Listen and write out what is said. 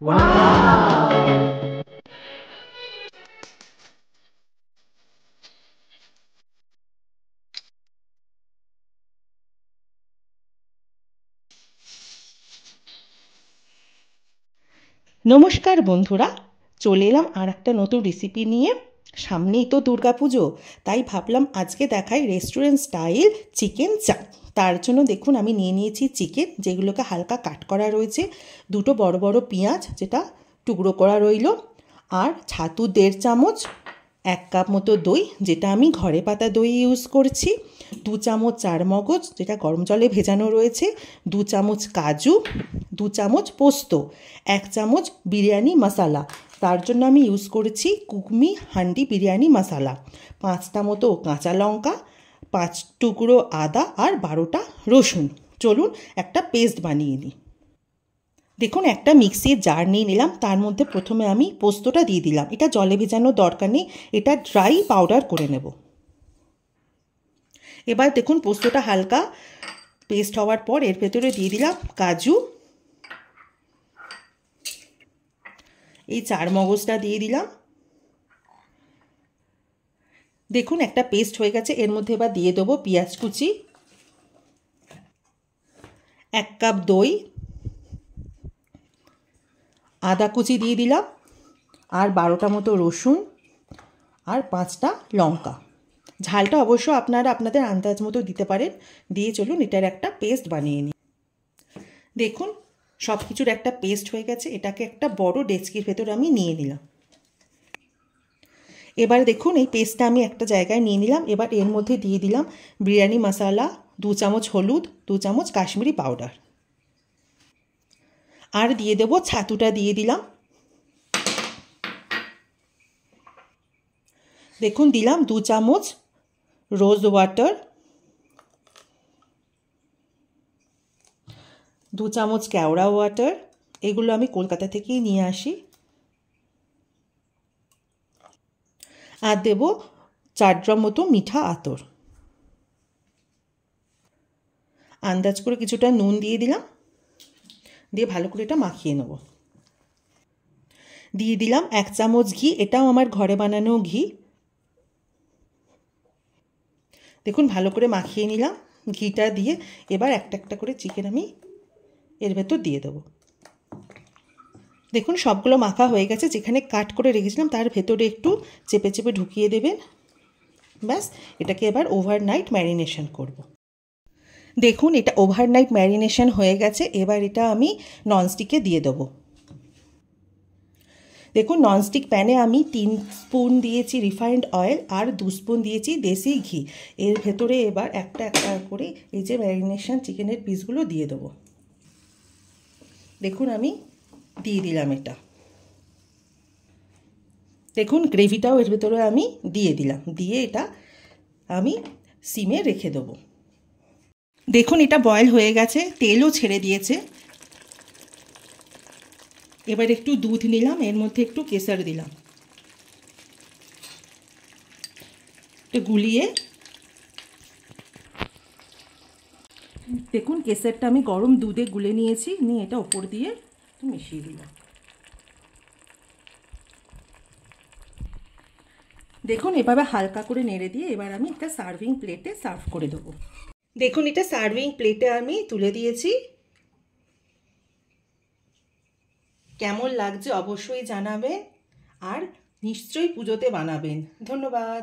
নমস্কার বন্ধুরা, চলে এলাম আর একটা নতুন রেসিপি নিয়ে। সামনেই তো দুর্গাপুজো, তাই ভাবলাম আজকে দেখাই রেস্টুরেন্ট স্টাইল চিকেন চাপ। তার জন্য দেখুন আমি নিয়ে নিয়েছি চিকেন, যেগুলোকে হালকা কাট করা রয়েছে, দুটো বড় বড় পেঁয়াজ যেটা টুকরো করা রইল, আর ছাতু 1.5 চামচ, 1 কাপ মতো দই যেটা আমি ঘরে পাতা দই ইউজ করছি, 2 চামচ চারমগজ যেটা গরম জলে ভেজানো রয়েছে, 2 চামচ কাজু, 2 চামচ পোস্ত, 1 চামচ বিরিয়ানি মশলা, তার জন্য আমি ইউজ করেছি কুকমি হান্ডি বিরিয়ানি মশলা, 5টা মতো কাঁচা লঙ্কা, 5 টুকরো আদা আর 12টা রসুন। চলুন একটা পেস্ট বানিয়ে নিই। দেখুন একটা মিক্সির জার নিয়ে নিলাম, তার মধ্যে প্রথমে আমি পোস্তটা দিয়ে দিলাম। এটা জলে ভেজানোর দরকার নেই, এটা ড্রাই পাউডার করে নেব। এবার দেখুন পোস্তটা হালকা পেস্ট হওয়ার পর এর ভেতরে দিয়ে দিলাম কাজু, এই চারমগজটা দিয়ে দিলাম। দেখুন একটা পেস্ট হয়ে গেছে, এর মধ্যে এবার দিয়ে দেবো পেঁয়াজ কুচি, 1 কাপ দই, আদা কুচি দিয়ে দিলাম, আর 12টা মতো রসুন, আর 5টা লঙ্কা। ঝালটা অবশ্য আপনারা আপনাদের আন্দাজ মতো দিতে পারেন। দিয়ে চলুন এটার একটা পেস্ট বানিয়ে নিই। দেখুন সব কিছুর একটা পেস্ট হয়ে গেছে, এটাকে একটা বড় ডেচকির ভেতর আমি নিয়ে নিলাম। এবার দেখুন এই পেস্টটা আমি একটা জায়গায় নিয়ে নিলাম। এবার এর মধ্যে দিয়ে দিলাম বিরিয়ানি মশলা, 2 চামচ হলুদ, 2 চামচ কাশ্মীরি পাউডার, আর দিয়ে দেবো ছাতুটা দিয়ে দিলাম। দেখুন দিলাম 2 চামচ রোজ ওয়াটার, 2 চামচ কেওড়া ওয়াটার, এগুলো আমি কলকাতা থেকেই নিয়ে আসি, আর দেব 4 ড্রপ মতো মিঠা আতর, আন্দাজ করে কিছুটা নুন দিয়ে দিলাম, দিয়ে ভালো করে এটা মাখিয়ে নেব। দিয়ে দিলাম 1 চামচ ঘি, এটাও আমার ঘরে বানানো ঘি। দেখুন ভালো করে মাখিয়ে নিলাম ঘিটা দিয়ে। এবার একটা একটা করে চিকেন আমি এর ভেতর দিয়ে দেবো। দেখুন সবগুলো মাখা হয়ে গেছে, যেখানে কাট করে রেখেছিলাম তার ভেতরে একটু চেপে চেপে ঢুকিয়ে দেবেন। ব্যাস, এটাকে এবার ওভারনাইট ম্যারিনেশন করব। দেখুন এটা ওভারনাইট ম্যারিনেশন হয়ে গেছে, এবার এটা আমি ননস্টিকে দিয়ে দেবো। দেখুন ননস্টিক প্যানে আমি 3 স্পুন দিয়েছি রিফাইন্ড অয়েল, আর 2 স্পুন দিয়েছি দেশি ঘি। এর ভেতরে এবার একটা একটা করে এই যে ম্যারিনেশন চিকেনের পিসগুলো দিয়ে দেবো। দেখুন আমি দিয়ে দিলাম এটা। দেখুন গ্রেভিটাও এর ভেতরে আমি দিয়ে দিলাম, দিয়ে এটা আমি সিমে রেখে দেবো। দেখুন এটা বয়েল হয়ে গেছে, তেলও ছেড়ে দিয়েছে। এবার একটু দুধ নিলাম, এর মধ্যে একটু কেশর দিলাম, একটু গুলিয়ে। দেখুন কেশরটা আমি গরম দুধে গুলে নিয়েছি, নিয়ে এটা ওপর দিয়ে একটু মিশিয়ে দিলাম। দেখুন এভাবে হালকা করে নেড়ে দিয়ে এবার আমি একটা সার্ভিং প্লেটে সার্ভ করে দেবো। দেখুন এটা সার্ভিং প্লেটে আমি তুলে দিয়েছি। কেমন লাগছে অবশ্যই জানাবেন, আর নিশ্চয়ই পুজোতে বানাবেন। ধন্যবাদ।